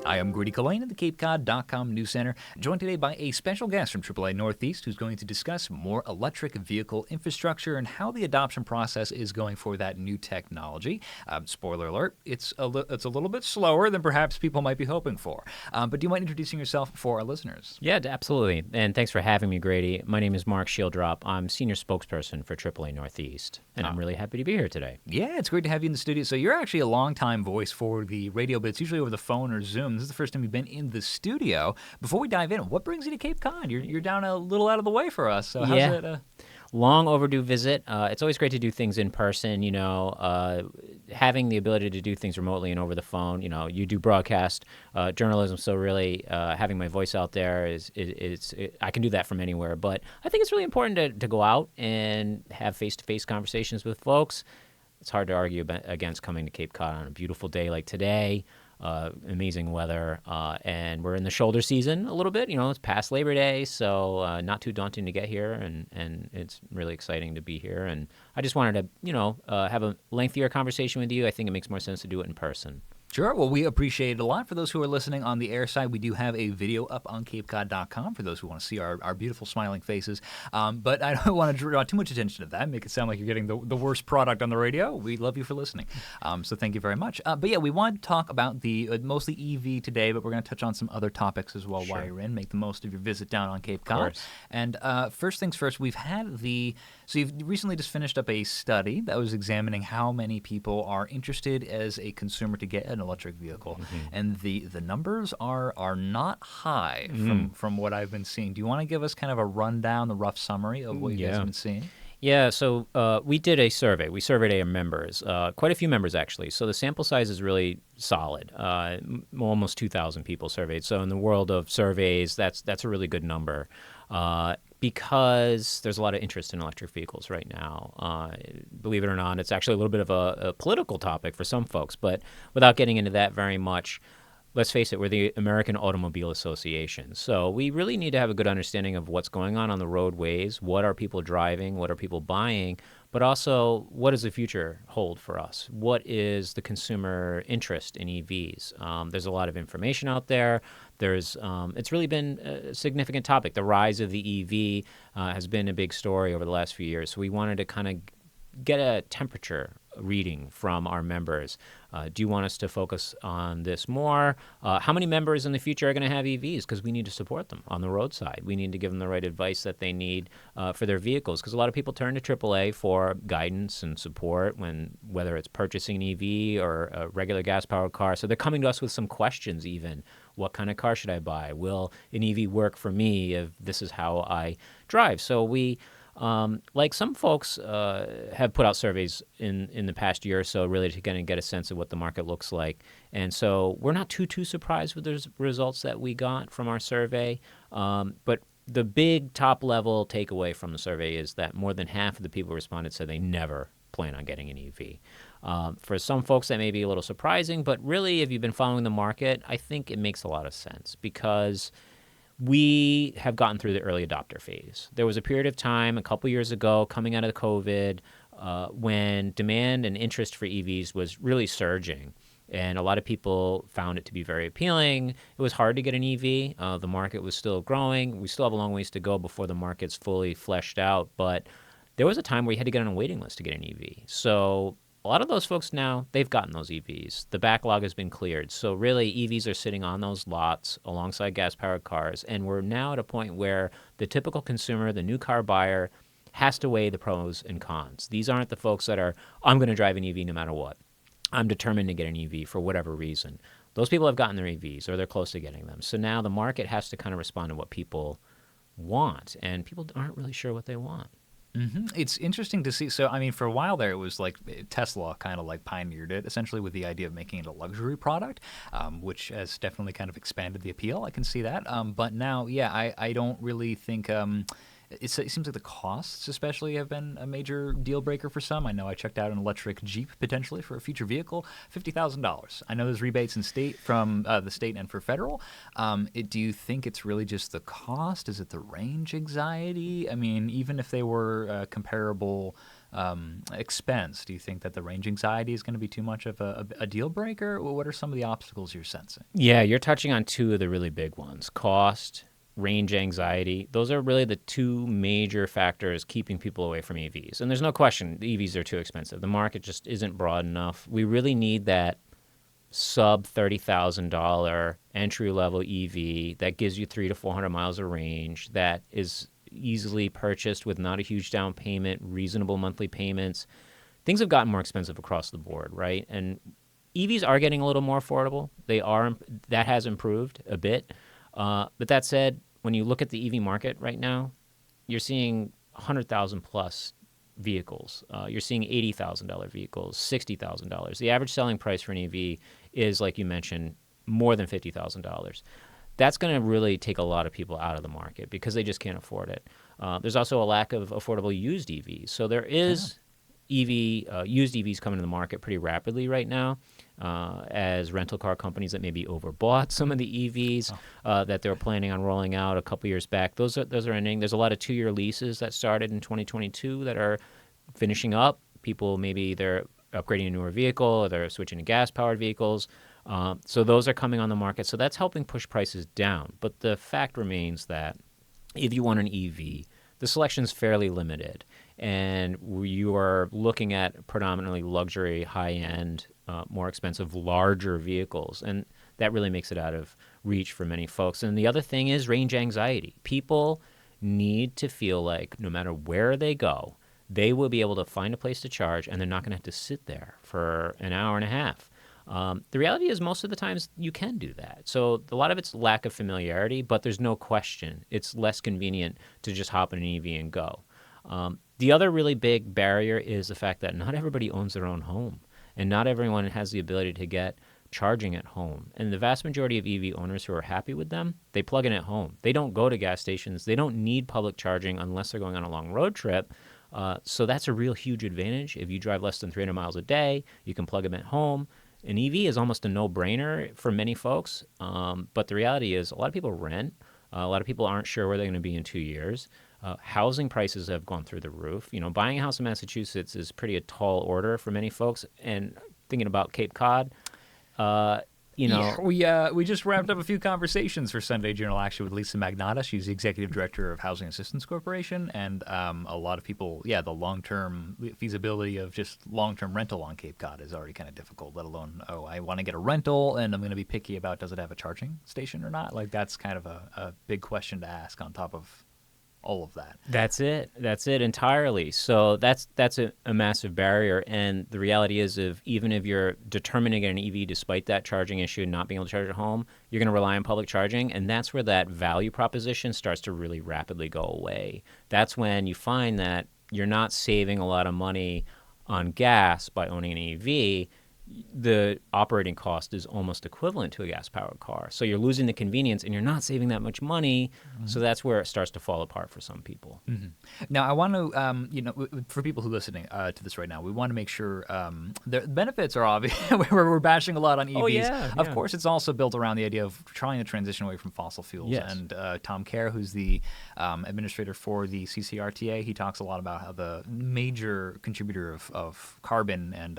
Hi, I'm Grady Culhane at the CapeCod.com News Center, joined today by a special guest from AAA Northeast who's going to discuss more electric vehicle infrastructure and how the adoption process is going for that new technology. Spoiler alert, it's a little bit slower than perhaps people might be hoping for. But do you mind introducing yourself for our listeners? Yeah, absolutely. And thanks for having me, Grady. My name is Mark Schieldrop. I'm senior spokesperson for AAA Northeast, and I'm really happy to be here today. Yeah, it's great to have you in the studio. So you're actually a longtime voice for the radio, but it's usually over the phone or Zoom. This is the first time you've been in the studio. Before we dive in, what brings you to Cape Cod? You're down a little out of the way for us. So how's it? Long overdue visit. It's always great to do things in person, having the ability to do things remotely and over the phone. You do broadcast journalism, so really having my voice out there I can do that from anywhere. But I think it's really important to go out and have face-to-face conversations with folks. It's hard to argue against coming to Cape Cod on a beautiful day like today. Amazing weather, and we're in the shoulder season a little bit. It's past Labor Day, so not too daunting to get here, and it's really exciting to be here. And I just wanted to, have a lengthier conversation with you. I think it makes more sense to do it in person. Sure. Well, we appreciate it a lot. For those who are listening on the air side, we do have a video up on CapeCod.com for those who want to see our beautiful smiling faces. But I don't want to draw too much attention to that, make it sound like you're getting the worst product on the radio. We love you for listening. So thank you very much. But yeah, we want to talk about the mostly EV today, but we're going to touch on some other topics as well while you're in. Make the most of your visit down on Cape Cod. And first things first, we've had so you've recently just finished up a study that was examining how many people are interested as a consumer to get an electric vehicle, and the numbers are not high from what I've been seeing. Do you want to give us kind of a rundown, the rough summary of what you guys have been seeing? Yeah, so we did a survey. We surveyed our members, quite a few members actually. So the sample size is really solid, almost 2,000 people surveyed. So in the world of surveys, that's a really good number. Because there's a lot of interest in electric vehicles right now. Believe it or not, it's actually a little bit of a political topic for some folks, but without getting into that very much, let's face it, we're the American Automobile Association. So we really need to have a good understanding of what's going on the roadways, what are people driving, what are people buying, but also what does the future hold for us? What is the consumer interest in EVs? There's a lot of information out there. It's really been a significant topic. The rise of the EV has been a big story over the last few years. So we wanted to kind of get a temperature reading from our members. Do you want us to focus on this more? How many members in the future are going to have EVs? Because we need to support them on the roadside. We need to give them the right advice that they need for their vehicles. Because a lot of people turn to AAA for guidance and support whether it's purchasing an EV or a regular gas-powered car. So they're coming to us with some questions even. What kind of car should I buy? Will an EV work for me if this is how I drive? So we... like some folks have put out surveys in the past year or so really to kind of get a sense of what the market looks like. And so we're not too surprised with the results that we got from our survey. But the big top-level takeaway from the survey is that more than half of the people who responded said they never plan on getting an EV. For some folks, that may be a little surprising, but really, if you've been following the market, I think it makes a lot of sense because we have gotten through the early adopter phase. There was a period of time a couple years ago coming out of COVID when demand and interest for EVs was really surging. And a lot of people found it to be very appealing. It was hard to get an EV. The market was still growing. We still have a long ways to go before the market's fully fleshed out. But there was a time where you had to get on a waiting list to get an EV. So a lot of those folks now, they've gotten those EVs. The backlog has been cleared. So really, EVs are sitting on those lots alongside gas-powered cars. And we're now at a point where the typical consumer, the new car buyer, has to weigh the pros and cons. These aren't the folks that are, I'm going to drive an EV no matter what. I'm determined to get an EV for whatever reason. Those people have gotten their EVs or they're close to getting them. So now the market has to kind of respond to what people want. And people aren't really sure what they want. It's interesting to see. So, I mean, for a while there, it was like Tesla kind of like pioneered it, essentially with the idea of making it a luxury product, which has definitely kind of expanded the appeal. I can see that. But now, yeah, I don't really think it seems like the costs especially have been a major deal breaker for some. I know I checked out an electric Jeep potentially for a future vehicle, $50,000. I know there's rebates in state from the state and for federal. Do you think it's really just the cost? Is it the range anxiety? I mean, even if they were comparable expense? Do you think that the range anxiety is going to be too much of a deal breaker? What are some of the obstacles you're sensing? Yeah, you're touching on two of the really big ones: cost, range anxiety. Those are really the two major factors keeping people away from EVs. And there's no question the EVs are too expensive. The market just isn't broad enough. We really need that sub $30,000 entry level EV that gives you 300 to 400 miles of range, that is easily purchased with not a huge down payment, reasonable monthly payments. Things have gotten more expensive across the board, right? And EVs are getting a little more affordable. That has improved a bit. But that said, when you look at the EV market right now, you're seeing 100,000 plus vehicles. You're seeing $80,000 vehicles, $60,000. The average selling price for an EV is, like you mentioned, more than $50,000. That's going to really take a lot of people out of the market because they just can't afford it. There's also a lack of affordable used EVs. So there is used EVs coming to the market pretty rapidly right now, as rental car companies that maybe overbought some of the EVs that they're planning on rolling out a couple years back. Those are ending. There's a lot of 2-year leases that started in 2022 that are finishing up. People, maybe they're upgrading a newer vehicle or they're switching to gas-powered vehicles. So those are coming on the market. So that's helping push prices down. But the fact remains that if you want an EV, the selection is fairly limited. And you are looking at predominantly luxury, high-end, more expensive, larger vehicles. And that really makes it out of reach for many folks. And the other thing is range anxiety. People need to feel like no matter where they go, they will be able to find a place to charge, and they're not going to have to sit there for an hour and a half. The reality is most of the times you can do that. So a lot of it's lack of familiarity, but there's no question it's less convenient to just hop in an EV and go. The other really big barrier is the fact that not everybody owns their own home, and not everyone has the ability to get charging at home. And the vast majority of EV owners who are happy with them, they plug in at home. They don't go to gas stations. They don't need public charging unless they're going on a long road trip. So that's a real huge advantage. If you drive less than 300 miles a day, you can plug them at home. An EV is almost a no-brainer for many folks, but the reality is a lot of people rent. A lot of people aren't sure where they're going to be in 2 years. Housing prices have gone through the roof. Buying a house in Massachusetts is pretty a tall order for many folks. And thinking about Cape Cod, we just wrapped up a few conversations for Sunday Journal, actually, with Lisa Magnotta. She's the executive director of Housing Assistance Corporation, and a lot of people, the long-term feasibility of just long-term rental on Cape Cod is already kind of difficult, let alone, I want to get a rental, and I'm going to be picky about does it have a charging station or not? Like, that's kind of a big question to ask on top of all of that. That's it entirely. So that's a massive barrier. And the reality is, even if you're determined to get an EV despite that charging issue and not being able to charge at home, you're going to rely on public charging. And that's where that value proposition starts to really rapidly go away. That's when you find that you're not saving a lot of money on gas by owning an EV. The operating cost is almost equivalent to a gas-powered car. So you're losing the convenience, and you're not saving that much money. Mm-hmm. So that's where it starts to fall apart for some people. Mm-hmm. Now, I want to, for people who are listening to this right now, we want to make sure the benefits are obvious. We're bashing a lot on EVs. Oh, yeah. Of course, it's also built around the idea of trying to transition away from fossil fuels. Yes. And Tom Kerr, who's the administrator for the CCRTA, he talks a lot about how the major contributor of carbon and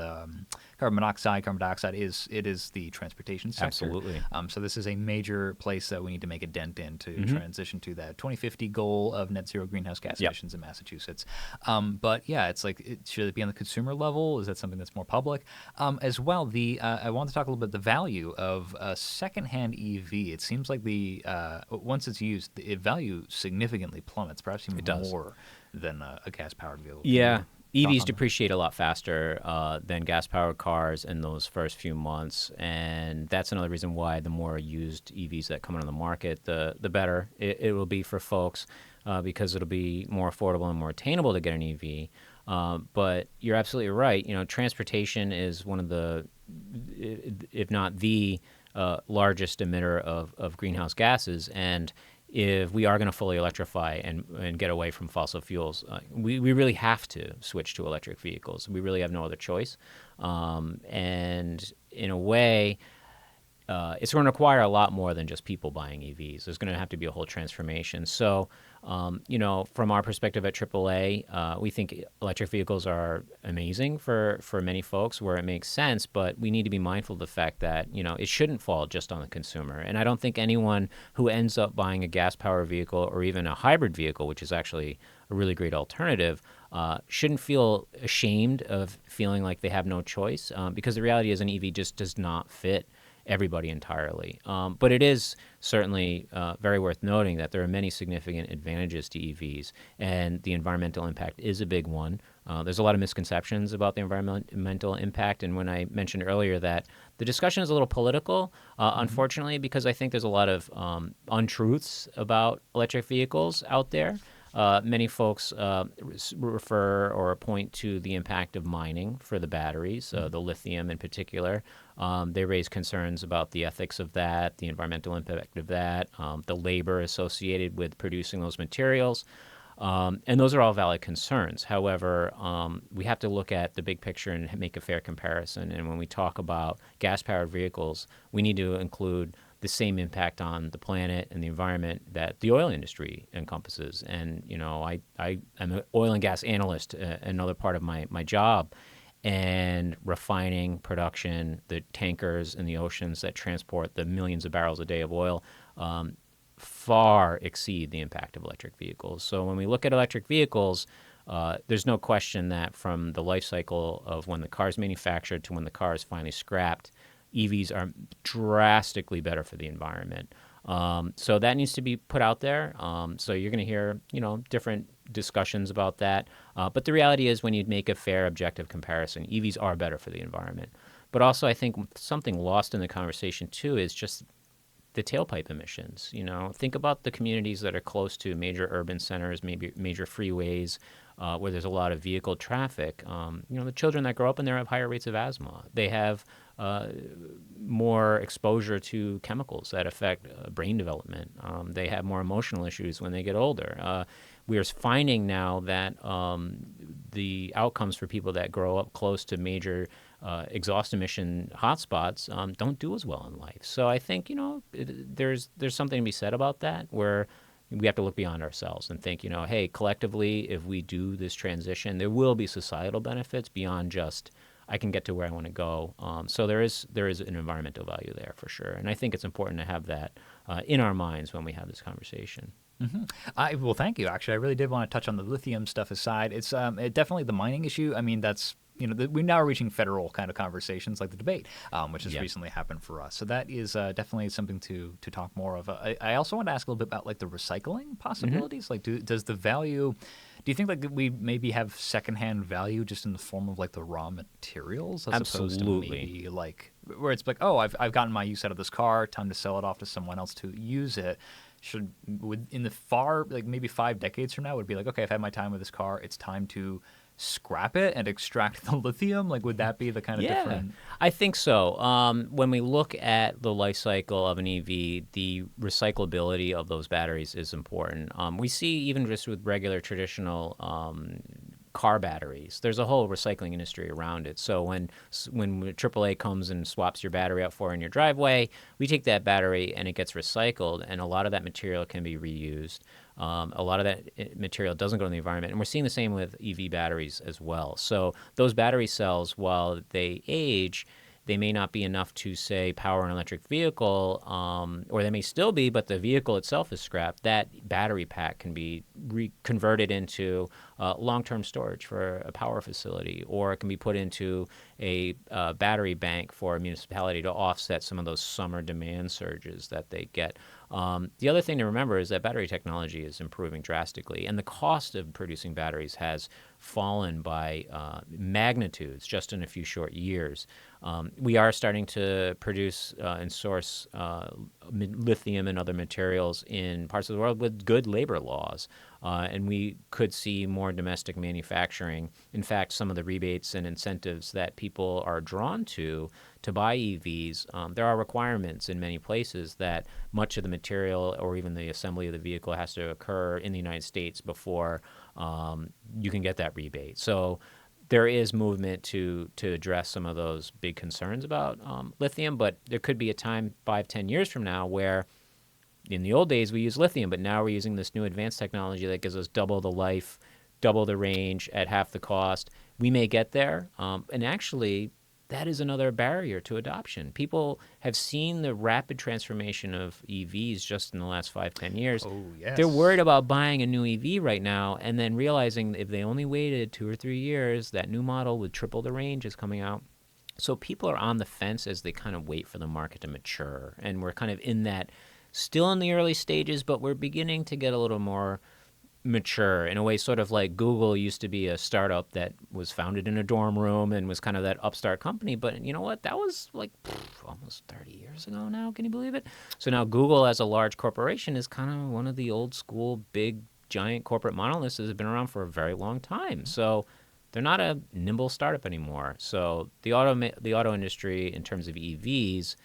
carbon monoxide, carbon dioxide is the transportation sector. Absolutely. So this is a major place that we need to make a dent in to transition to that 2050 goal of net zero greenhouse gas emissions in Massachusetts. But it's like, should it be on the consumer level? Is that something that's more public? As well, I want to talk a little bit the value of a secondhand EV. It seems like once it's used, the value significantly plummets, perhaps even more than a gas-powered vehicle. Yeah. EVs depreciate a lot faster than gas-powered cars in those first few months, and that's another reason why the more used EVs that come on the market, the better it will be for folks, because it'll be more affordable and more attainable to get an EV. But you're absolutely right. Transportation is one of the, if not the largest emitter of greenhouse gases, and if we are going to fully electrify and get away from fossil fuels, we really have to switch to electric vehicles. We really have no other choice. And in a way, it's going to require a lot more than just people buying EVs. There's going to have to be a whole transformation. So From our perspective at AAA, we think electric vehicles are amazing for many folks where it makes sense, but we need to be mindful of the fact that, it shouldn't fall just on the consumer. And I don't think anyone who ends up buying a gas-powered vehicle or even a hybrid vehicle, which is actually a really great alternative, shouldn't feel ashamed of feeling like they have no choice, because the reality is an EV just does not fit everybody entirely. But it is certainly very worth noting that there are many significant advantages to EVs, and the environmental impact is a big one. There's a lot of misconceptions about the environmental impact, and when I mentioned earlier that the discussion is a little political, unfortunately, because I think there's a lot of untruths about electric vehicles out there. Many folks refer or point to the impact of mining for the batteries, the lithium in particular. They raise concerns about the ethics of that, the environmental impact of that, the labor associated with producing those materials. And those are all valid concerns. However, we have to look at the big picture and make a fair comparison. And when we talk about gas-powered vehicles, we need to include the same impact on the planet and the environment that the oil industry encompasses. And, I'm an oil and gas analyst, another part of my job. And refining, production, the tankers in the oceans that transport the millions of barrels a day of oil far exceed the impact of electric vehicles. So when we look at electric vehicles, there's no question that from the life cycle of when the car is manufactured to when the car is finally scrapped, EVs are drastically better for the environment. So that needs to be put out there. So you're going to hear, different discussions about that. But the reality is when you make a fair, objective comparison, EVs are better for the environment. But also I think something lost in the conversation too is just the tailpipe emissions. Think about the communities that are close to major urban centers, maybe major freeways, where there's a lot of vehicle traffic. The children that grow up in there have higher rates of asthma. They have more exposure to chemicals that affect brain development. They have more emotional issues when they get older. We are finding now that the outcomes for people that grow up close to major exhaust emission hotspots don't do as well in life. So I think there's something to be said about that, where we have to look beyond ourselves and think, hey, collectively, if we do this transition, there will be societal benefits beyond just I can get to where I want to go. So there is an environmental value there for sure, and I think it's important to have that in our minds when we have this conversation. Mm-hmm. Well, thank you. Actually, I really did want to touch on the lithium stuff aside. It's definitely the mining issue. I mean, that's we're now reaching federal kind of conversations like the debate, which has recently happened for us. So that is definitely something to talk more of. I also want to ask a little bit about like the recycling possibilities. Mm-hmm. Like, does the value? Do you think like we maybe have secondhand value just in the form of like the raw materials as opposed to maybe like where it's like, oh, I've gotten my use out of this car, time to sell it off to someone else to use it. Would in the far like maybe 5 decades from now would be like, okay, I've had my time with this car, it's time to scrap it and extract the lithium? Like, would that be the kind of different? I think so. When we look at the life cycle of an EV, the recyclability of those batteries is important. We see even just with regular traditional car batteries, there's a whole recycling industry around it. So when AAA comes and swaps your battery out for in your driveway, we take that battery and it gets recycled, and a lot of that material can be reused. A lot of that material doesn't go in the environment, and we're seeing the same with EV batteries as well. So those battery cells, while they age, they may not be enough to, say, power an electric vehicle, or they may still be, but the vehicle itself is scrapped. That battery pack can be converted into long-term storage for a power facility, or it can be put into a battery bank for a municipality to offset some of those summer demand surges that they get. The other thing to remember is that battery technology is improving drastically, and the cost of producing batteries has fallen by magnitudes just in a few short years. We are starting to produce and source lithium and other materials in parts of the world with good labor laws, and we could see more domestic manufacturing. In fact, some of the rebates and incentives that people are drawn to buy EVs, there are requirements in many places that much of the material or even the assembly of the vehicle has to occur in the United States before you can get that rebate. So there is movement to address some of those big concerns about lithium, but there could be a time 5-10 years from now where in the old days we used lithium, but now we're using this new advanced technology that gives us double the life, double the range at half the cost. We may get there, and actually, that is another barrier to adoption. People have seen the rapid transformation of EVs just in the last 5-10 years. Oh, yes. They're worried about buying a new EV right now and then realizing if they only waited 2 or 3 years, that new model with triple the range is coming out. So people are on the fence as they kind of wait for the market to mature. And we're kind of in that, still in the early stages, but we're beginning to get a little more mature in a way, sort of like Google used to be a startup that was founded in a dorm room and was kind of that upstart company. But you know what? That was like almost 30 years ago now. Can you believe it? So now Google as a large corporation is kind of one of the old school, big, giant corporate monoliths that has been around for a very long time. So they're not a nimble startup anymore. So the auto industry in terms of EVs,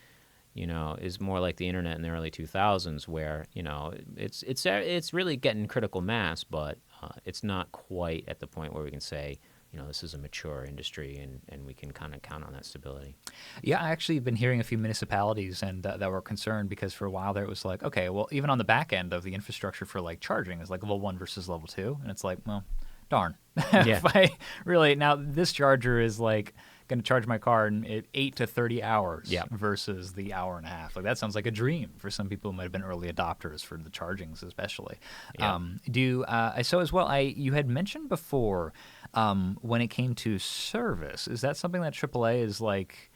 is more like the internet in the early 2000s, where it's really getting critical mass, but it's not quite at the point where we can say, this is a mature industry and we can kind of count on that stability. Yeah, I actually have been hearing a few municipalities and that were concerned because for a while there it was like, okay, well, even on the back end of the infrastructure for like charging is like level 1 versus level 2, and it's like, well, darn. Yeah. If I really now this charger is like going to charge my car in 8 to 30 hours versus the hour and a half. Like that sounds like a dream for some people who might have been early adopters for the chargings, especially. Yeah. I saw as well. You had mentioned before when it came to service. Is that something that AAA is like?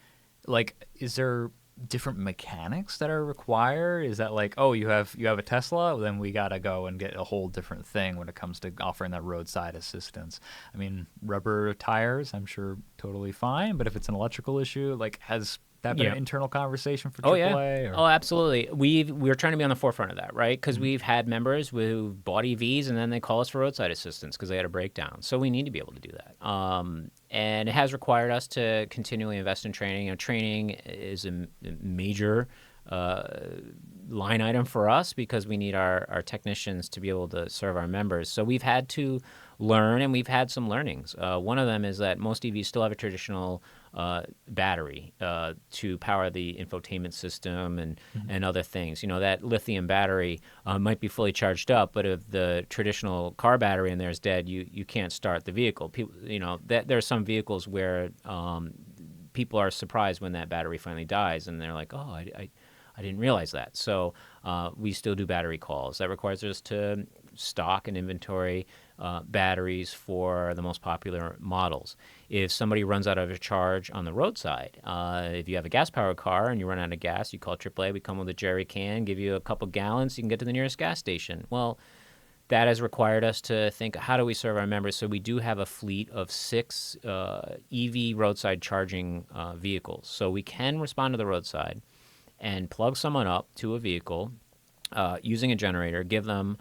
Is there different mechanics that are required? Is that like, oh, you have a Tesla, well, then we gotta go and get a whole different thing when it comes to offering that roadside assistance? I mean, rubber tires, I'm sure totally fine, but if it's an electrical issue, like has that been an internal conversation for AAA? Oh, absolutely. We're trying to be on the forefront of that, right? Because we've had members who bought EVs and then they call us for roadside assistance because they had a breakdown. So we need to be able to do that. And it has required us to continually invest in training. Training is a major line item for us because we need our technicians to be able to serve our members. So we've had to learn, and we've had some learnings. One of them is that most EVs still have a traditional battery to power the infotainment system and other things. That lithium battery might be fully charged up, but if the traditional car battery in there is dead, you can't start the vehicle. There are some vehicles where people are surprised when that battery finally dies, and they're like, oh, I didn't realize that. So we still do battery calls. That requires us to stock and inventory batteries for the most popular models. If somebody runs out of a charge on the roadside, if you have a gas-powered car and you run out of gas, you call AAA. We come with a jerry can, give you a couple gallons, you can get to the nearest gas station. Well, that has required us to think, how do we serve our members? So we do have a fleet of 6 EV roadside charging vehicles. So we can respond to the roadside and plug someone up to a vehicle using a generator, give them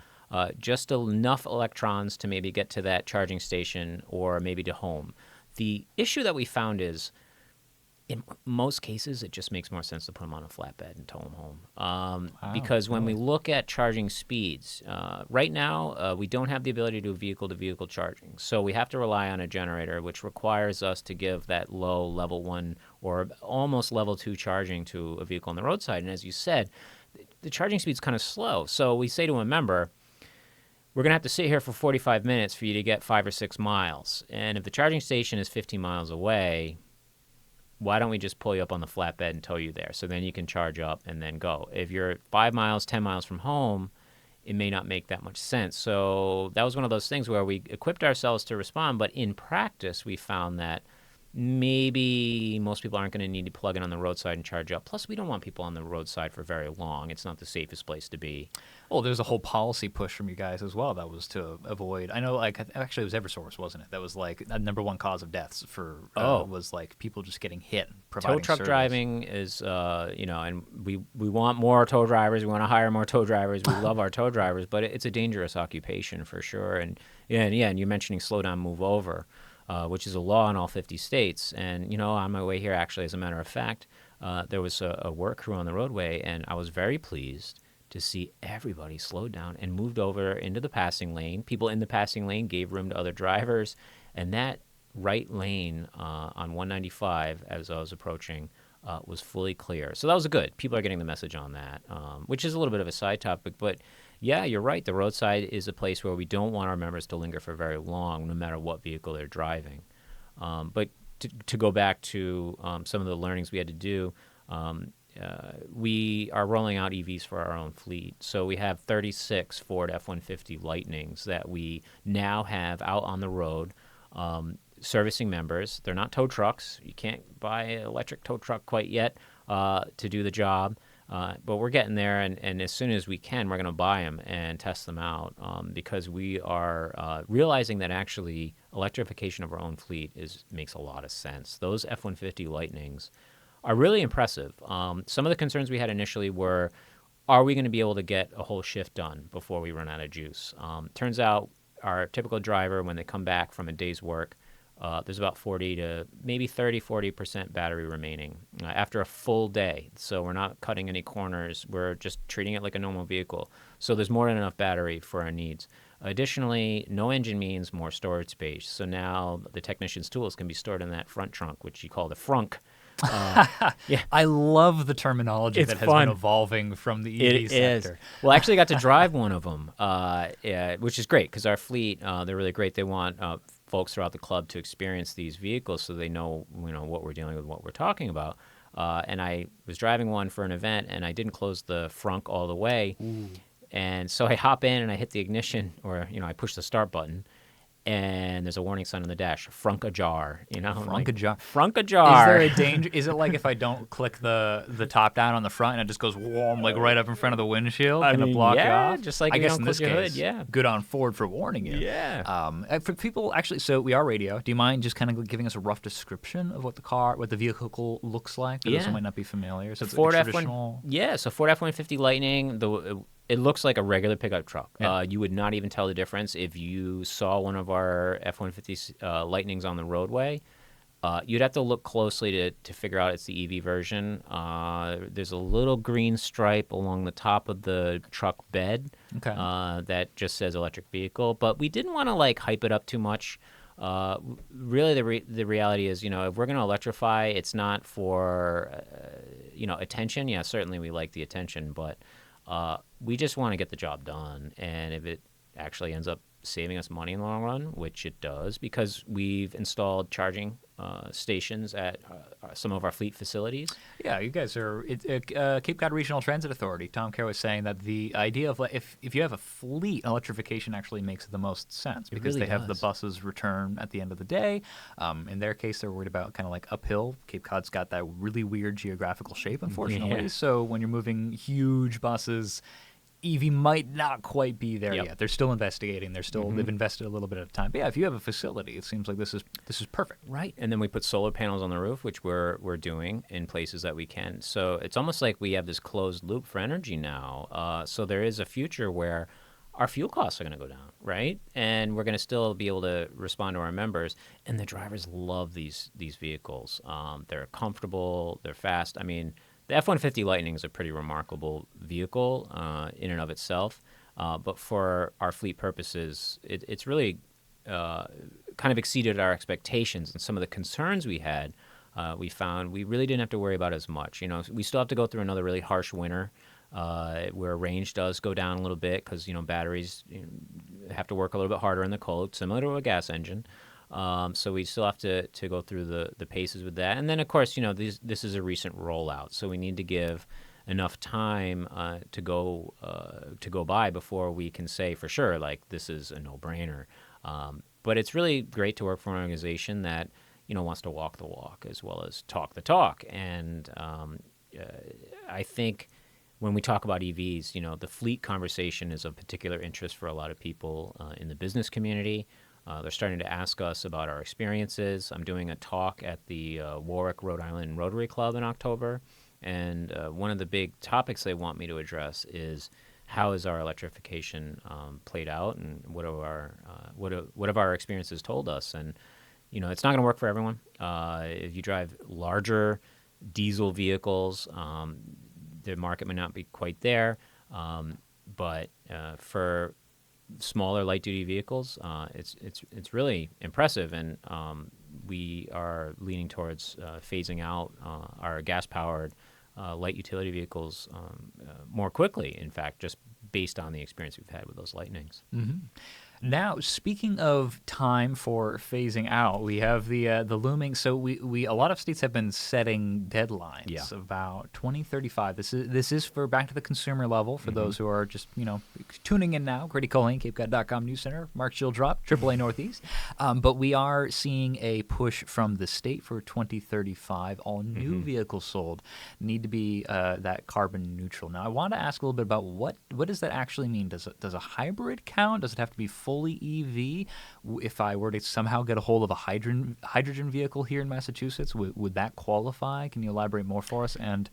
just enough electrons to maybe get to that charging station or maybe to home. The issue that we found is, in most cases, it just makes more sense to put them on a flatbed and tow them home. Because when we look at charging speeds, right now we don't have the ability to do vehicle-to-vehicle charging. So we have to rely on a generator, which requires us to give that low level 1 or almost level 2 charging to a vehicle on the roadside. And as you said, the charging speed's kind of slow. So we say to a member, we're going to have to sit here for 45 minutes for you to get 5 or 6 miles. And if the charging station is 15 miles away, why don't we just pull you up on the flatbed and tow you there? So then you can charge up and then go. If you're 5 miles, 10 miles from home, it may not make that much sense. So that was one of those things where we equipped ourselves to respond, but in practice we found that maybe most people aren't going to need to plug in on the roadside and charge up. Plus, we don't want people on the roadside for very long. It's not the safest place to be. Well, there's a whole policy push from you guys as well that was to avoid. I know, like, actually, it was Eversource, wasn't it? That was like a number 1 cause of deaths for was like people just getting hit. Providing tow truck service. driving is, and we want more tow drivers. We want to hire more tow drivers. We love our tow drivers, but it's a dangerous occupation for sure. And you're mentioning slow down, move over. Which is a law in all 50 states. And, on my way here, actually, as a matter of fact, there was a work crew on the roadway, and I was very pleased to see everybody slowed down and moved over into the passing lane. People in the passing lane gave room to other drivers, and that right lane on 195, as I was approaching, was fully clear. So that was good. People are getting the message on that, which is a little bit of a side topic. But yeah, you're right. The roadside is a place where we don't want our members to linger for very long, no matter what vehicle they're driving. But to go back to some of the learnings we had to do, we are rolling out EVs for our own fleet. So we have 36 Ford F-150 Lightnings that we now have out on the road servicing members. They're not tow trucks. You can't buy an electric tow truck quite yet to do the job. But we're getting there, and as soon as we can, we're going to buy them and test them out because we are realizing that actually electrification of our own fleet makes a lot of sense. Those F-150 Lightnings are really impressive. Some of the concerns we had initially were, are we going to be able to get a whole shift done before we run out of juice? Turns out our typical driver, when they come back from a day's work, there's about 40 to maybe 40% battery remaining after a full day. So we're not cutting any corners. We're just treating it like a normal vehicle. So there's more than enough battery for our needs. Additionally, no engine means more storage space. So now the technician's tools can be stored in that front trunk, which you call the frunk. Yeah, I love the terminology that has been evolving from the EV sector. Is. Well, I actually got to drive one of them, which is great because our fleet, they're really great. They want folks throughout the club to experience these vehicles so they know, what we're dealing with, what we're talking about. And I was driving one for an event, and I didn't close the frunk all the way. Ooh. And so I hop in and I hit the ignition, or I push the start button. And there's a warning sign on the dash, frunk ajar, Frunk ajar. Frunk ajar. Is there a danger? Is it like if I don't click the top down on the front and it just goes whoom, like right up in front of the windshield? Can it block you off? Just like I guess don't in this close your case, hood, yeah. Good on Ford for warning you. Yeah. For people, actually, so we are radio. Do you mind just kind of giving us a rough description of what the vehicle looks like? For those who might not be familiar. So it's Ford like a traditional... So Ford F-150 Lightning, it looks like a regular pickup truck. Yeah. You would not even tell the difference if you saw one of our F-150 Lightnings on the roadway. You'd have to look closely to figure out it's the EV version. There's a little green stripe along the top of the truck bed that just says electric vehicle. But we didn't want to hype it up too much. Really, the reality is, if we're going to electrify, it's not for attention. Yeah, certainly we like the attention, but we just want to get the job done. And if it actually ends up saving us money in the long run, which it does, because we've installed charging stations at some of our fleet facilities. Yeah, you guys are Cape Cod Regional Transit Authority. Tom Kerr was saying that the idea of if you have a fleet, electrification actually makes the most sense because really they have the does. buses return at the end of the day. In their case, they're worried about kind of like uphill. Cape Cod's got that really weird geographical shape, unfortunately. Yeah. So when you're moving huge buses, EV might not quite be there yet. They're still investigating. They've invested a little bit of time. But yeah, if you have a facility, it seems like this is perfect. Right. And then we put solar panels on the roof, which we're doing in places that we can. So it's almost like we have this closed loop for energy now. So there is a future where our fuel costs are going to go down, right? And we're going to still be able to respond to our members. And the drivers love these vehicles. They're comfortable. They're fast. I mean, the F-150 Lightning is a pretty remarkable vehicle in and of itself, but for our fleet purposes, it's really kind of exceeded our expectations. And some of the concerns we had, we found we really didn't have to worry about as much. We still have to go through another really harsh winter where range does go down a little bit because batteries have to work a little bit harder in the cold, similar to a gas engine. So we still have to go through the paces with that. And then, of course, this is a recent rollout, so we need to give enough time to go by before we can say for sure, this is a no-brainer. But it's really great to work for an organization that, wants to walk the walk as well as talk the talk. And I think when we talk about EVs, the fleet conversation is of particular interest for a lot of people in the business community. They're starting to ask us about our experiences. I'm doing a talk at the Warwick, Rhode Island Rotary Club in October, and one of the big topics they want me to address is how is our electrification played out, and what have our experiences told us. And it's not going to work for everyone. If you drive larger diesel vehicles, the market may not be quite there, but for smaller light duty vehicles, it's really impressive, and we are leaning towards phasing out our gas-powered light utility vehicles more quickly, in fact, just based on the experience we've had with those Lightnings. Mm-hmm. Now, speaking of time for phasing out, we have the looming. So we a lot of states have been setting deadlines about 2035. This is for back to the consumer level for those who are just tuning in now. Grady Culhane, CapeCod.com News Center, Mark Schieldrop, AAA Northeast. But we are seeing a push from the state for 2035. All new vehicles sold need to be that carbon neutral. Now, I want to ask a little bit about what does that actually mean? Does a hybrid count? Does it have to be fully EV? If I were to somehow get a hold of a hydrogen vehicle here in Massachusetts, would that qualify? Can you elaborate more for us? And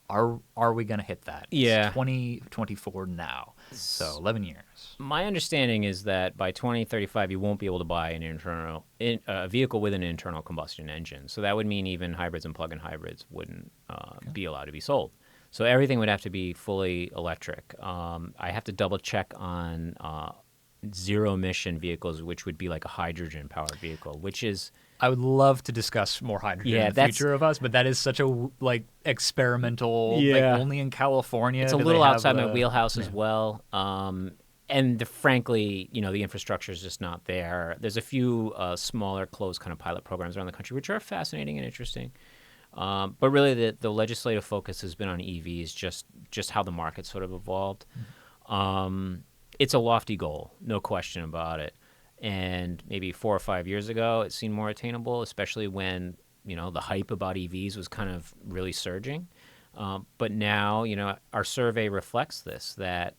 are we going to hit that? Yeah. It's 2024 now, so 11 years. My understanding is that by 2035, you won't be able to buy a vehicle with an internal combustion engine. So that would mean even hybrids and plug-in hybrids wouldn't be allowed to be sold. So everything would have to be fully electric. I have to double check on zero-emission vehicles, which would be like a hydrogen-powered vehicle, which is... I would love to discuss more hydrogen in the future of us, but that is such a experimental, only in California. It's a little outside my wheelhouse as well. And frankly, the infrastructure is just not there. There's a few smaller, closed kind of pilot programs around the country, which are fascinating and interesting. But really, the legislative focus has been on EVs, just how the market sort of evolved. It's a lofty goal, no question about it. And maybe 4 or 5 years ago, it seemed more attainable, especially when the hype about EVs was kind of really surging. But now, our survey reflects this, that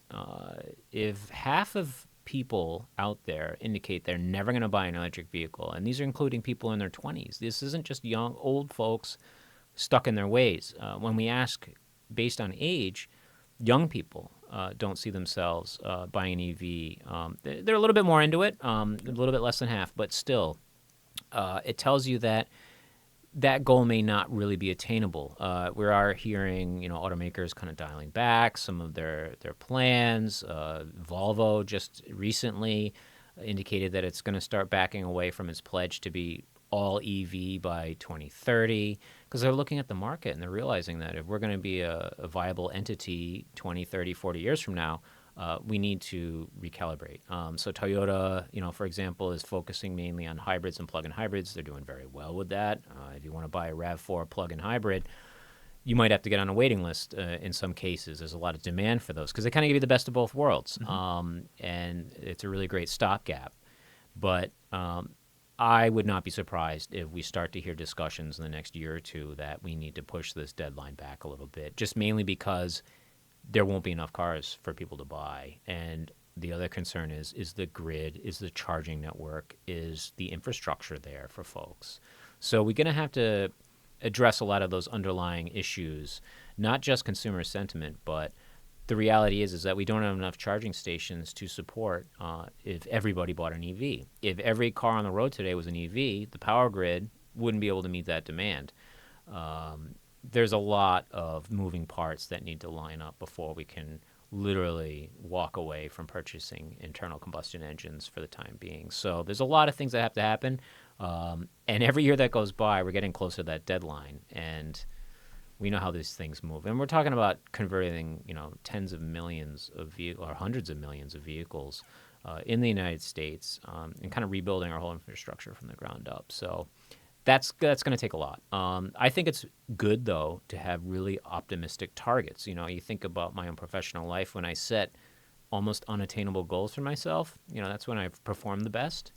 if half of people out there indicate they're never going to buy an electric vehicle, and these are including people in their 20s. This isn't just old folks stuck in their ways. When we ask based on age, young people don't see themselves buying an EV. They're a little bit more into it, a little bit less than half, but still, it tells you that goal may not really be attainable. We are hearing, automakers kind of dialing back some of their plans. Volvo just recently indicated that it's going to start backing away from its pledge to be all EV by 2030, because they're looking at the market and they're realizing that if we're going to be a viable entity 20, 30, 40 years from now, we need to recalibrate. So Toyota, for example, is focusing mainly on hybrids and plug-in hybrids. They're doing very well with that. If you want to buy a RAV4 plug-in hybrid, you might have to get on a waiting list in some cases. There's a lot of demand for those because they kind of give you the best of both worlds, and it's a really great stopgap. But I would not be surprised if we start to hear discussions in the next year or two that we need to push this deadline back a little bit, just mainly because there won't be enough cars for people to buy. And the other concern is the grid, is the charging network, is the infrastructure there for folks. So we're going to have to address a lot of those underlying issues, not just consumer sentiment, but the reality is that we don't have enough charging stations to support if everybody bought an EV. If every car on the road today was an EV, the power grid wouldn't be able to meet that demand. There's a lot of moving parts that need to line up before we can literally walk away from purchasing internal combustion engines for the time being. So there's a lot of things that have to happen. And every year that goes by, we're getting closer to that deadline. And we know how these things move. And we're talking about converting, tens of millions of or hundreds of millions of vehicles in the United States and kind of rebuilding our whole infrastructure from the ground up. So that's going to take a lot. I think it's good, though, to have really optimistic targets. You think about my own professional life. When I set almost unattainable goals for myself, that's when I've performed the best.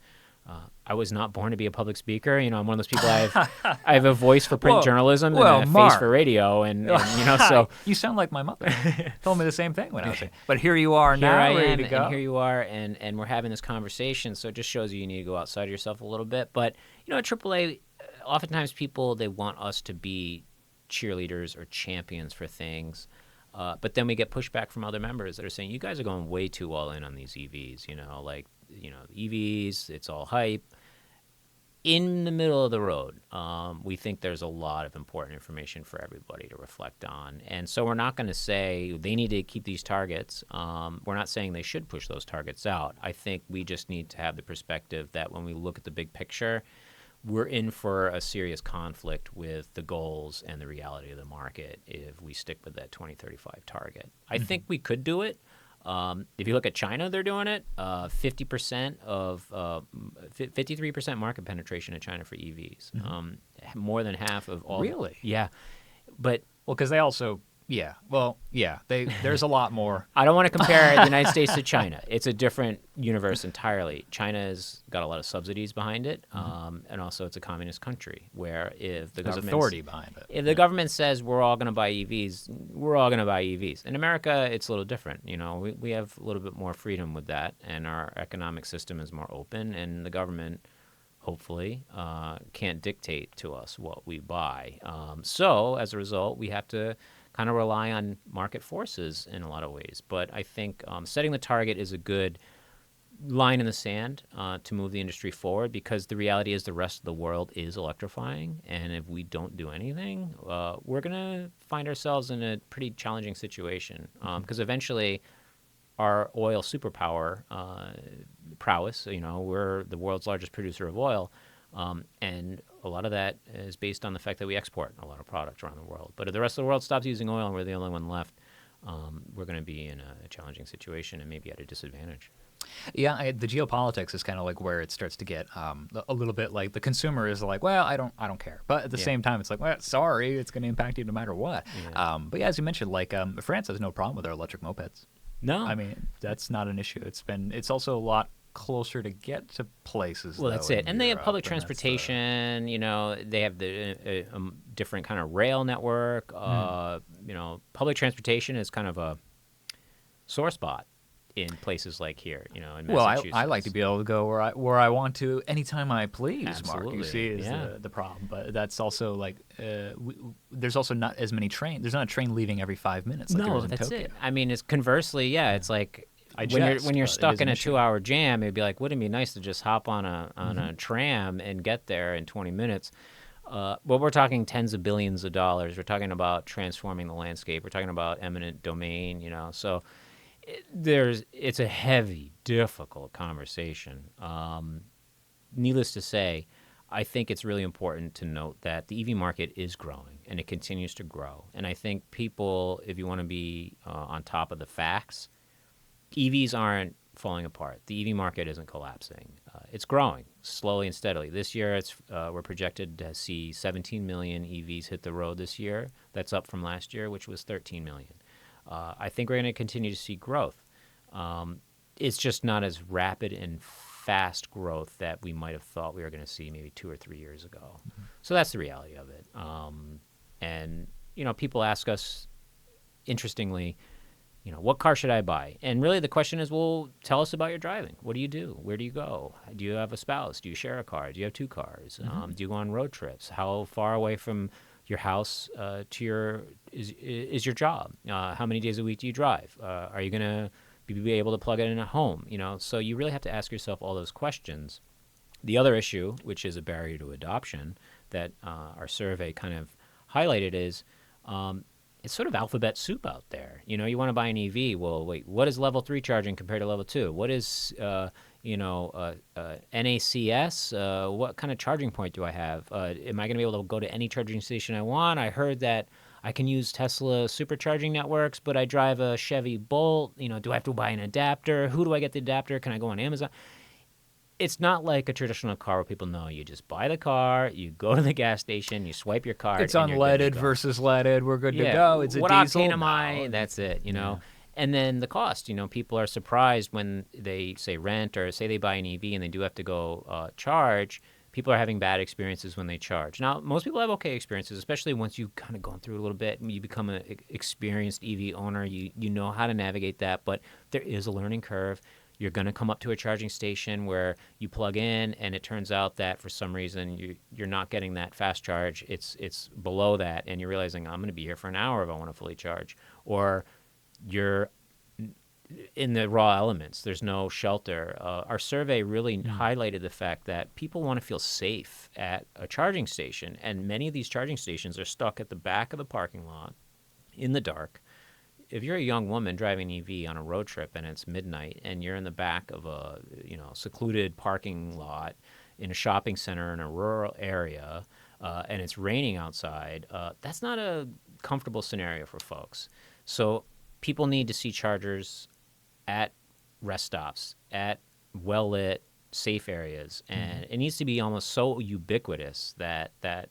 I was not born to be a public speaker. I'm one of those people. I have a voice for print journalism and a face for radio, and so you sound like my mother. Told me the same thing when I was there. But here you are now, ready to go. And here you are, and we're having this conversation. So it just shows you need to go outside of yourself a little bit. But at AAA, oftentimes people, they want us to be cheerleaders or champions for things. But then we get pushback from other members that are saying, you guys are going way too all in on these EVs, EVs, it's all hype. In the middle of the road, we think there's a lot of important information for everybody to reflect on. And so we're not going to say they need to keep these targets. We're not saying they should push those targets out. I think we just need to have the perspective that when we look at the big picture, we're in for a serious conflict with the goals and the reality of the market if we stick with that 2035 target. I think we could do it. If you look at China, they're doing it. 50% of 53% market penetration in China for EVs. More than half of all. Really? Yeah, but Well, because they also, there's a lot more. I don't want to compare the United States to China. It's a different universe entirely. China's got a lot of subsidies behind it, and also it's a communist country where if the There's government authority behind it. if the government says we're all going to buy EVs, we're all going to buy EVs. In America, it's a little different. You know, we have a little bit more freedom with that, and our economic system is more open, and the government, hopefully, can't dictate to us what we buy. So as a result, we have to kind of rely on market forces in a lot of ways. But I think setting the target is a good line in the sand to move the industry forward, because the reality is the rest of the world is electrifying. And if we don't do anything, we're going to find ourselves in a pretty challenging situation, because eventually our oil superpower prowess, you know, we're the world's largest producer of oil, and a lot of that is based on the fact that we export a lot of product around the world. But if the rest of the world stops using oil and we're the only one left, we're going to be in a challenging situation and maybe at a disadvantage. Yeah, the geopolitics is kind of like where it starts to get a little bit like the consumer is like, well, I don't care. But at the same time, it's like, well, sorry, it's going to impact you no matter what. Yeah. But yeah, as you mentioned, like France has no problem with their electric mopeds. No. I mean, that's not an issue. It's also a lot closer to get to places. Well, though, that's it. in And they have Europe, public and that's transportation. You know, they have the different kind of rail network. You know, public transportation is kind of a sore spot in places like here. You know, in Massachusetts. I like to be able to go where I want to anytime I please. Mark, Absolutely. you see, is the problem. But that's also like there's also not as many trains. There's not a train leaving every 5 minutes. Like there No, is in that's Tokyo. it. I mean, it's conversely, it's like I when jest, you're but it stuck is in an a issue. 2-hour jam, it'd be like, wouldn't it be nice to just hop on a tram and get there in 20 minutes? But we're talking tens of billions of dollars. We're talking about transforming the landscape. We're talking about eminent domain. You know, so it's a heavy, difficult conversation. Needless to say, I think it's really important to note that the EV market is growing and it continues to grow. And I think people, if you want to be on top of the facts, EVs aren't falling apart. The EV market isn't collapsing. It's growing slowly and steadily. This year, we're projected to see 17 million EVs hit the road this year. That's up from last year, which was 13 million. I think we're going to continue to see growth. It's just not as rapid and fast growth that we might have thought we were going to see maybe 2 or 3 years ago. So that's the reality of it. And, you know, people ask us, interestingly, you know, what car should I buy? And really the question is, well, tell us about your driving. What do you do? Where do you go? Do you have a spouse? Do you share a car? Do you have 2 cars? Do you go on road trips? How far away from your house to is your job? How many days a week do you drive? Are you going to be able to plug it in at home? You know, so you really have to ask yourself all those questions. The other issue, which is a barrier to adoption that our survey kind of highlighted, is it's sort of alphabet soup out there. You know, you want to buy an EV. Well, wait, what is level 3 charging compared to level 2? What is, NACS? What kind of charging point do I have? Am I going to be able to go to any charging station I want? I heard that I can use Tesla supercharging networks, but I drive a Chevy Bolt. You know, do I have to buy an adapter? Who do I get the adapter? Can I go on Amazon? It's not like a traditional car where people know you just buy the car, you go to the gas station, you swipe your card. It's and you're good to unleaded go. versus leaded. We're good to go. It's a what diesel. octane am I? No. That's it, you know. And then the cost, you know, people are surprised when they say rent or say they buy an EV and they do have to go charge. People are having bad experiences when they charge. Now, most people have okay experiences, especially once you've kind of gone through it a little bit and you become an experienced EV owner. You know how to navigate that, but there is a learning curve. You're going to come up to a charging station where you plug in, and it turns out that for some reason you're not getting that fast charge. It's below that, and you're realizing I'm going to be here for an hour if I want to fully charge. Or you're in the raw elements. There's no shelter. Our survey really highlighted the fact that people want to feel safe at a charging station, and many of these charging stations are stuck at the back of the parking lot in the dark. If you're a young woman driving an EV on a road trip and it's midnight and you're in the back of a secluded parking lot in a shopping center in a rural area and it's raining outside, that's not a comfortable scenario for folks. So people need to see chargers at rest stops, at well-lit, safe areas, and it needs to be almost so ubiquitous that that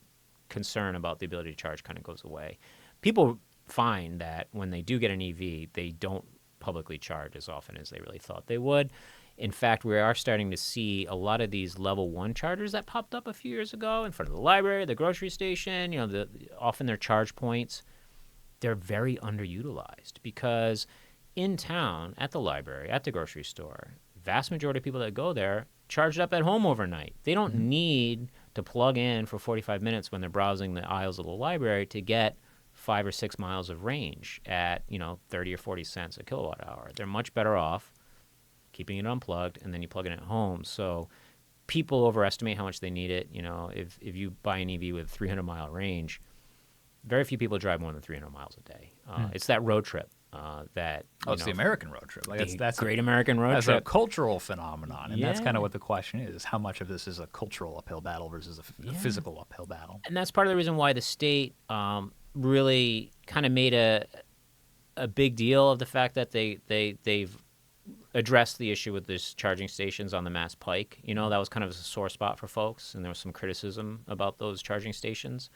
concern about the ability to charge kind of goes away. People find that when they do get an EV, they don't publicly charge as often as they really thought they would. In fact, we are starting to see a lot of these level 1 chargers that popped up a few years ago in front of the library, the grocery station, often their charge points. They're very underutilized because in town, at the library, at the grocery store, vast majority of people that go there charge up at home overnight. They don't need to plug in for 45 minutes when they're browsing the aisles of the library to get 5 or 6 miles of range at 30 or 40 cents a kilowatt hour. They're much better off keeping it unplugged, and then you plug it in at home. So people overestimate how much they need it. If you buy an EV with 300-mile range, very few people drive more than 300 miles a day. It's that road trip that it's the American road trip. Like that's great American road trip. That's a cultural phenomenon, and that's kind of what the question is: how much of this is a cultural uphill battle versus a physical uphill battle? And that's part of the reason why the state really kind of made a big deal of the fact that they've addressed the issue with these charging stations on the Mass Pike. That was kind of a sore spot for folks, and there was some criticism about those charging stations.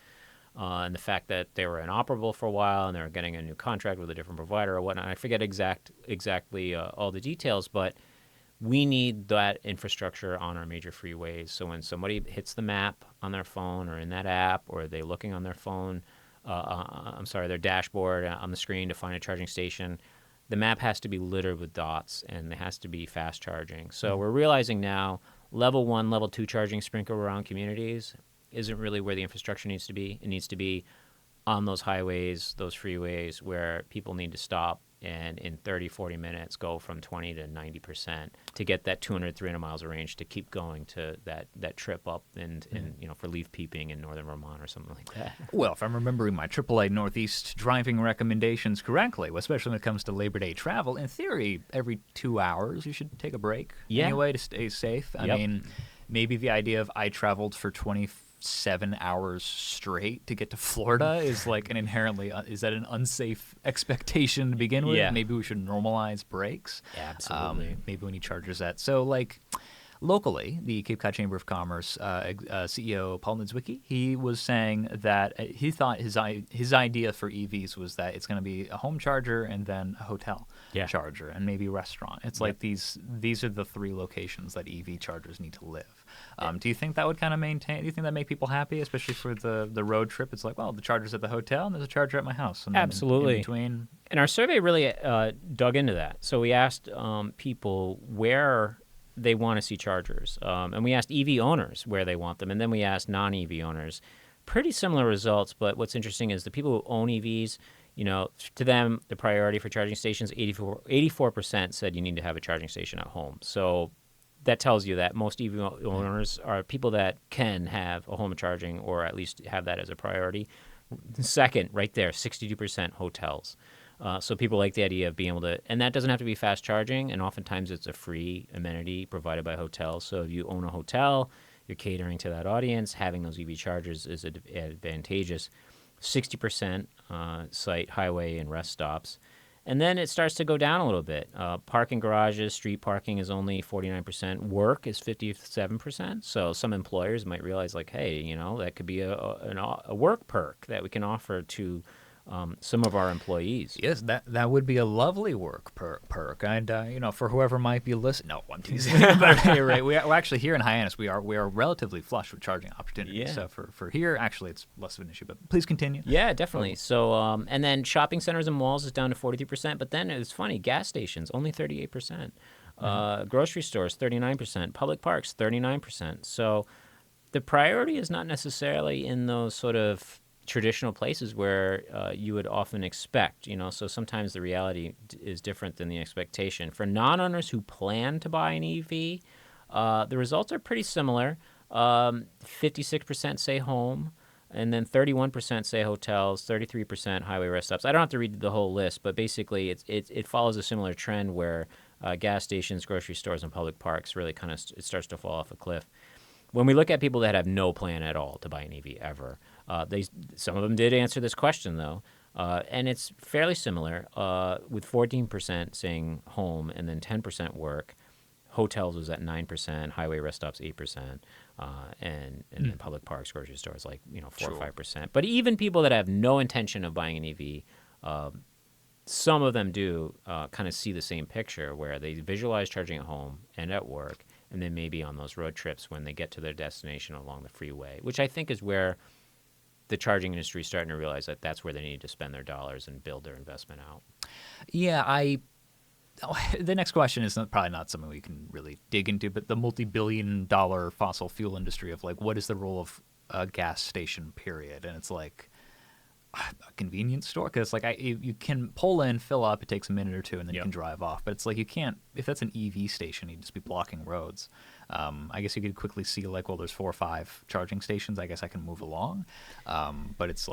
And the fact that they were inoperable for a while and they were getting a new contract with a different provider or whatnot. I forget exactly all the details, but we need that infrastructure on our major freeways. So when somebody hits the map on their phone or in that app, or they're looking on their phone, their dashboard on the screen to find a charging station, the map has to be littered with dots and it has to be fast charging. So we're realizing now level 1, level 2 charging sprinkled around communities isn't really where the infrastructure needs to be. It needs to be on those highways, those freeways where people need to stop and in 30, 40 minutes go from 20 to 90% to get that 200, 300 miles of range to keep going to that trip up and for leaf peeping in northern Vermont or something like that. Well, if I'm remembering my AAA Northeast driving recommendations correctly, especially when it comes to Labor Day travel, in theory, every 2 hours you should take a break anyway to stay safe. I mean, maybe the idea of I traveled for 27 hours straight to get to Florida is like an inherently is that an unsafe expectation to begin with? Maybe we should normalize breaks. Absolutely. Maybe we need chargers that. So like locally, the Cape Cod Chamber of Commerce CEO Paul Niedzwiecki, he was saying that he thought his idea for EVs was that it's going to be a home charger and then a hotel charger and maybe a restaurant. It's like these are the 3 locations that EV chargers need to live. Do you think that would kind of maintain? Do you think that make people happy, especially for the road trip? It's like, well, the charger's at the hotel and there's a charger at my house. And absolutely. In between. And our survey really dug into that. So we asked people where they want to see chargers. And we asked EV owners where they want them. And then we asked non-EV owners. Pretty similar results, but what's interesting is the people who own EVs, to them, the priority for charging stations, 84% said you need to have a charging station at home. So that tells you that most EV owners are people that can have a home charging or at least have that as a priority. Second, right there, 62% hotels. So people like the idea of being able to, and that doesn't have to be fast charging, and oftentimes it's a free amenity provided by hotels. So if you own a hotel, you're catering to that audience, having those EV chargers is advantageous. 60% cite highway and rest stops. And then it starts to go down a little bit. Parking garages, street parking is only 49%. Work is 57%. So some employers might realize, like, hey, that could be a work perk that we can offer to some of our employees. Yes, that would be a lovely work perk. And for whoever might be listening, no, I'm teasing. But hey, right, we're actually here in Hyannis. We are relatively flush with charging opportunities. So for here, actually, it's less of an issue. But please continue. Yeah, definitely. So and then shopping centers and malls is down to 43%. But then it's funny, gas stations only 38%. Grocery stores 39%. Public parks 39%. So the priority is not necessarily in those sort of traditional places where you would often expect, so sometimes the reality is different than the expectation. For non-owners who plan to buy an EV, the results are pretty similar. 56% say home, and then 31% say hotels, 33% highway rest stops. I don't have to read the whole list, but basically it follows a similar trend where gas stations, grocery stores, and public parks really kind of it starts to fall off a cliff. when we look at people that have no plan at all to buy an EV ever, some of them did answer this question though, and it's fairly similar. With 14% saying home and then 10% work. Hotels was at 9%, highway rest stops 8%, and then public parks, grocery stores 4 or 5%. But even people that have no intention of buying an EV, some of them do kind of see the same picture where they visualize charging at home and at work, and then maybe on those road trips when they get to their destination along the freeway, which I think is where the charging industry is starting to realize that that's where they need to spend their dollars and build their investment out. Yeah, the next question is probably not something we can really dig into, but the multi-billion-dollar fossil fuel industry of what is the role of a gas station, period? And it's like a convenience store, because you can pull in, fill up, it takes a minute or two, and then you can drive off. But it's you can't, if that's an EV station, you'd just be blocking roads. I guess you could quickly see there's 4 or 5 charging stations. I guess I can move along. But it's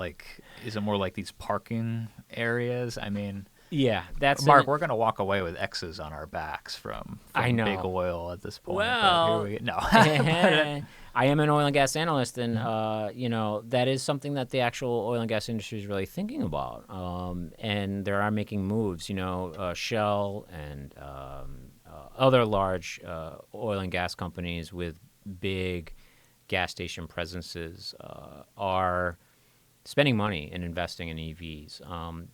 is it more like these parking areas? I mean, yeah, that's Mark. We're gonna walk away with X's on our backs from I know. big oil at this point. Well, no. I am an oil and gas analyst, and that is something that the actual oil and gas industry is really thinking about. And there are making moves. Shell and other large oil and gas companies with big gas station presences are spending money and investing in EVs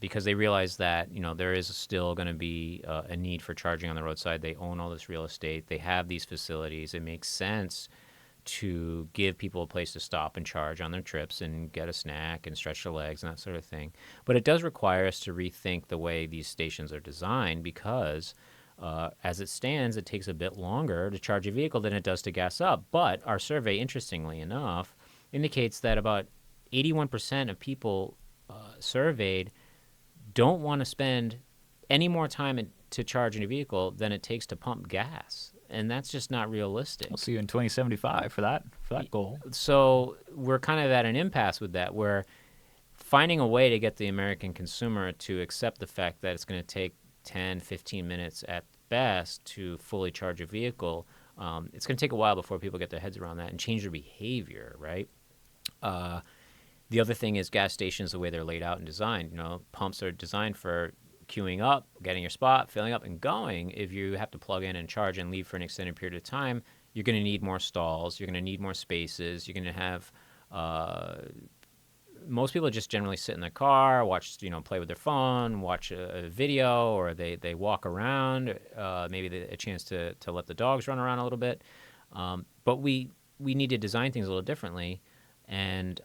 because they realize that there is still going to be a need for charging on the roadside. They own all this real estate. They have these facilities. It makes sense to give people a place to stop and charge on their trips and get a snack and stretch their legs and that sort of thing. But it does require us to rethink the way these stations are designed because as it stands, it takes a bit longer to charge a vehicle than it does to gas up. But our survey, interestingly enough, indicates that about 81% of people surveyed don't want to spend any more time to charge in a vehicle than it takes to pump gas. And that's just not realistic. I'll see you in 2075 for that goal. So we're kind of at an impasse with that, where finding a way to get the American consumer to accept the fact that it's going to take 10, 15 minutes at best to fully charge a vehicle, it's going to take a while before people get their heads around that and change their behavior, right? The other thing is gas stations, the way they're laid out and designed. Pumps are designed for queuing up, getting your spot, filling up, and going. If you have to plug in and charge and leave for an extended period of time, you're going to need more stalls. You're going to need more spaces. You're going to have most people just generally sit in their car, watch, play with their phone, watch a video, or they walk around. Maybe a chance to let the dogs run around a little bit. But we need to design things a little differently. And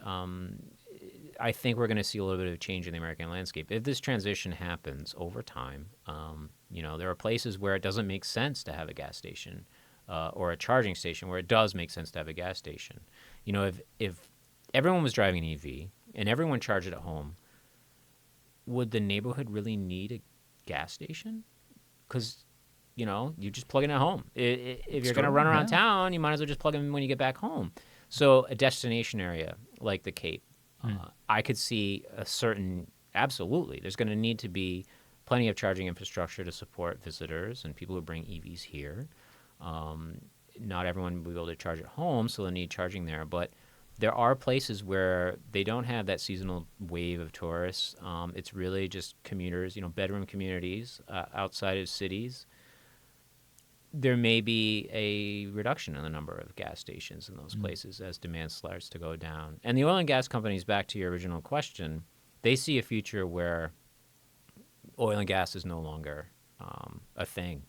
I think we're going to see a little bit of change in the American landscape. If this transition happens over time, there are places where it doesn't make sense to have a gas station or a charging station where it does make sense to have a gas station. If everyone was driving an EV and everyone charged it at home, would the neighborhood really need a gas station? Because, you just plug in at home. If you're going to run around town, you might as well just plug in when you get back home. So a destination area like the Cape, I could see absolutely, there's going to need to be plenty of charging infrastructure to support visitors and people who bring EVs here. Not everyone will be able to charge at home, so they'll need charging there. But there are places where they don't have that seasonal wave of tourists. It's really just commuters, bedroom communities outside of cities. There may be a reduction in the number of gas stations in those places as demand starts to go down. And the oil and gas companies, back to your original question, they see a future where oil and gas is no longer a thing.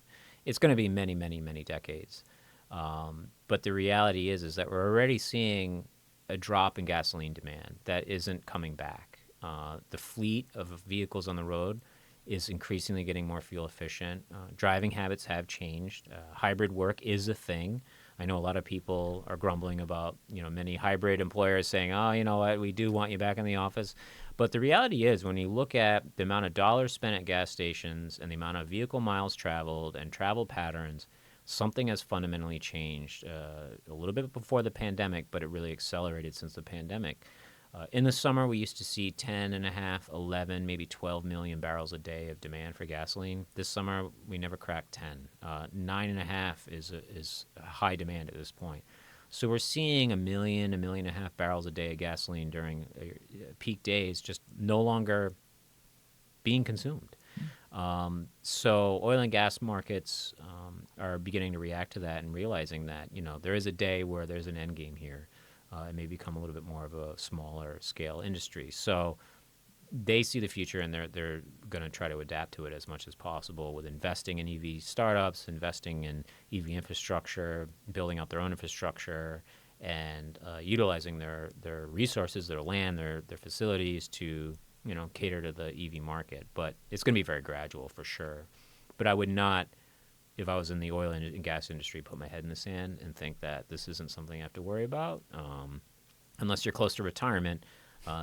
It's going to be many, many, many decades. But the reality is that we're already seeing a drop in gasoline demand that isn't coming back. The fleet of vehicles on the road is increasingly getting more fuel efficient. Driving habits have changed. Hybrid work is a thing. I know a lot of people are grumbling about, many hybrid employers saying, oh, you know what, we do want you back in the office. But the reality is when you look at the amount of dollars spent at gas stations and the amount of vehicle miles traveled and travel patterns, something has fundamentally changed a little bit before the pandemic, but it really accelerated since the pandemic. In the summer, we used to see 10.5, 11, maybe 12 million barrels a day of demand for gasoline. This summer, we never cracked 10. 9.5 is a high demand at this point. So we're seeing a million and a half barrels a day of gasoline during peak days just no longer being consumed. So oil and gas markets are beginning to react to that and realizing that, there is a day where there's an end game here. It may become a little bit more of a smaller scale industry. So they see the future, and they're going to try to adapt to it as much as possible with investing in EV startups, investing in EV infrastructure, building out their own infrastructure, and utilizing their resources, their land, their facilities to cater to the EV market. But it's going to be very gradual for sure. But I would not, if I was in the oil and gas industry, put my head in the sand and think that this isn't something I have to worry about. Unless you're close to retirement,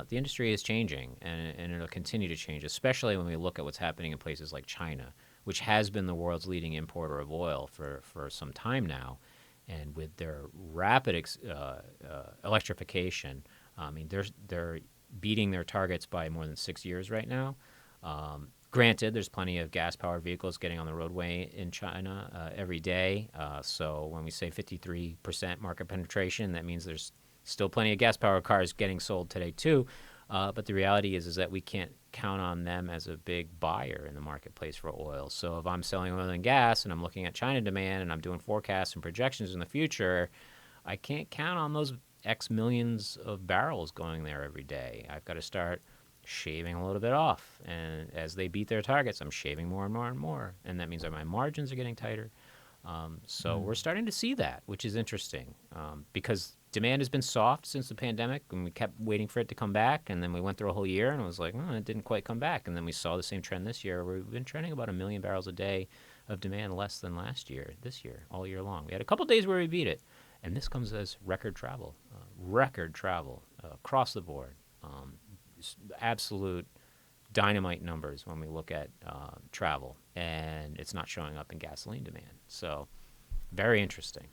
the industry is changing, and it'll continue to change, especially when we look at what's happening in places like China, which has been the world's leading importer of oil for some time now. And with their rapid electrification, I mean, they're beating their targets by more than 6 years right now. Granted, there's plenty of gas-powered vehicles getting on the roadway in China every day. So when we say 53% market penetration, that means there's still plenty of gas-powered cars getting sold today too. But the reality is that we can't count on them as a big buyer in the marketplace for oil. So if I'm selling oil and gas and I'm looking at China demand and I'm doing forecasts and projections in the future, I can't count on those X millions of barrels going there every day. I've got to start shaving a little bit off. And as they beat their targets, I'm shaving more and more and more. And that means that my margins are getting tighter. So we're starting to see that, which is interesting, because demand has been soft since the pandemic, and we kept waiting for it to come back. And then we went through a whole year, and it was like, it didn't quite come back. And then we saw the same trend this year. We've been trending about 1 million barrels a day of demand less than this year, all year long. We had a couple days where we beat it. And this comes as record travel across the board. Absolute dynamite numbers when we look at travel, and it's not showing up in gasoline demand. So very interesting.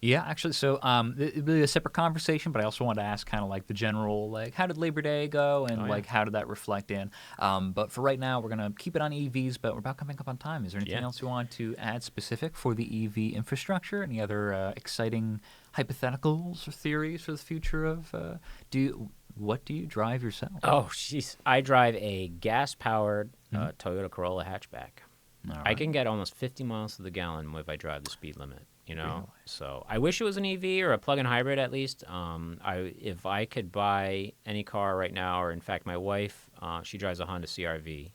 Yeah, actually, so it'd be a separate conversation, but I also wanted to ask kind of like the general, like, how did Labor Day go, and like how did that reflect in? But for right now, we're going to keep it on EVs, but we're about coming up on time. Is there anything else you want to add specific for the EV infrastructure? Any other exciting hypotheticals or theories for the future of what do you drive yourself? Oh, jeez. I drive a gas-powered Toyota Corolla hatchback. Right. I can get almost 50 miles to the gallon if I drive the speed limit. Really? So I wish it was an EV or a plug-in hybrid at least. If I could buy any car right now, or in fact, my wife, she drives a Honda CR-V,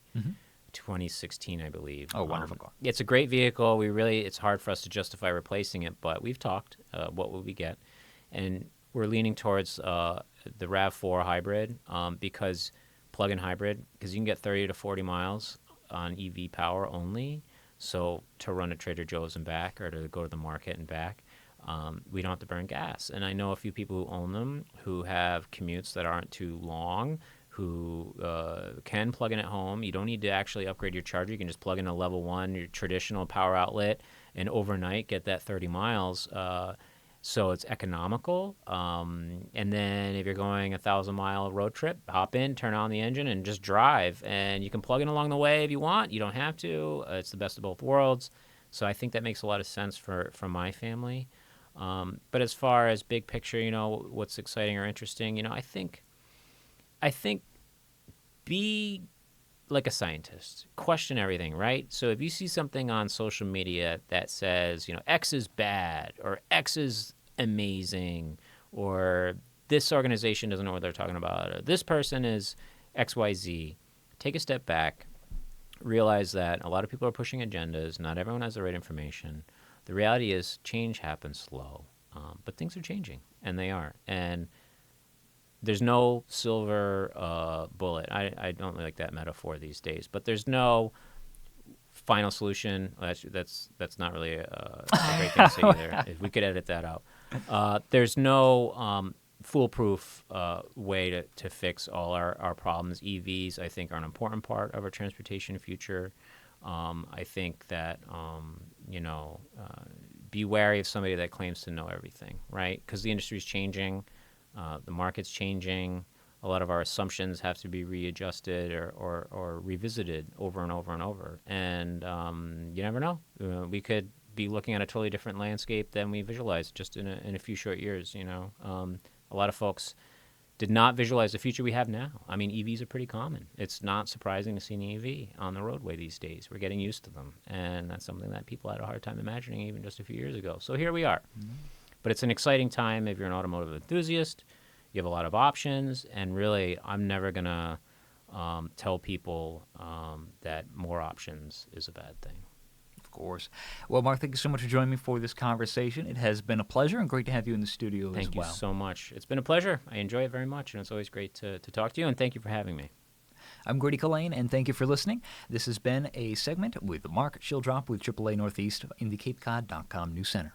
2016, I believe. Oh, wonderful car. It's a great vehicle. It's hard for us to justify replacing it, but we've talked. What would we get? And we're leaning towards the RAV4 hybrid because plug-in hybrid, because you can get 30 to 40 miles on EV power only. So to run to Trader Joe's and back, or to go to the market and back, we don't have to burn gas. And I know a few people who own them who have commutes that aren't too long, who can plug in at home. You don't need to actually upgrade your charger. You can just plug in a level 1, your traditional power outlet, and overnight get that 30 miles. So it's economical. And then if you're going 1,000-mile road trip, hop in, turn on the engine, and just drive. And you can plug in along the way if you want. You don't have to. It's the best of both worlds. So I think that makes a lot of sense for my family. But as far as big picture, what's exciting or interesting, I think be like a scientist. Question everything, right? So if you see something on social media that says, X is bad, or X is amazing, or this organization doesn't know what they're talking about, or this person is XYZ, take a step back, realize that a lot of people are pushing agendas. Not everyone has the right information. The reality is change happens slow, but things are changing, and they are. And there's no silver bullet. I don't really like that metaphor these days, but there's no final solution. That's not really a great thing to say either. If we could edit that out. There's no foolproof way to fix all our problems. EVs, I think, are an important part of our transportation future. I think that, be wary of somebody that claims to know everything, right? Because the industry is changing. The market's changing. A lot of our assumptions have to be readjusted or revisited over and over and over. And you never know. We could be looking at a totally different landscape than we visualized just in a few short years. A lot of folks did not visualize the future we have now. I mean, EVs are pretty common. It's not surprising to see an EV on the roadway these days. We're getting used to them, and that's something that people had a hard time imagining even just a few years ago. So here we are. Mm-hmm. But it's an exciting time if you're an automotive enthusiast. You have a lot of options, and really, I'm never going to tell people that more options is a bad thing. Of course. Well, Mark, thank you so much for joining me for this conversation. It has been a pleasure and great to have you in the studio as well. Thank you so much. It's been a pleasure. I enjoy it very much, and it's always great to talk to you, and thank you for having me. I'm Grady Culhane, and thank you for listening. This has been a segment with Mark Schieldrop with AAA Northeast in the CapeCod.com News Center.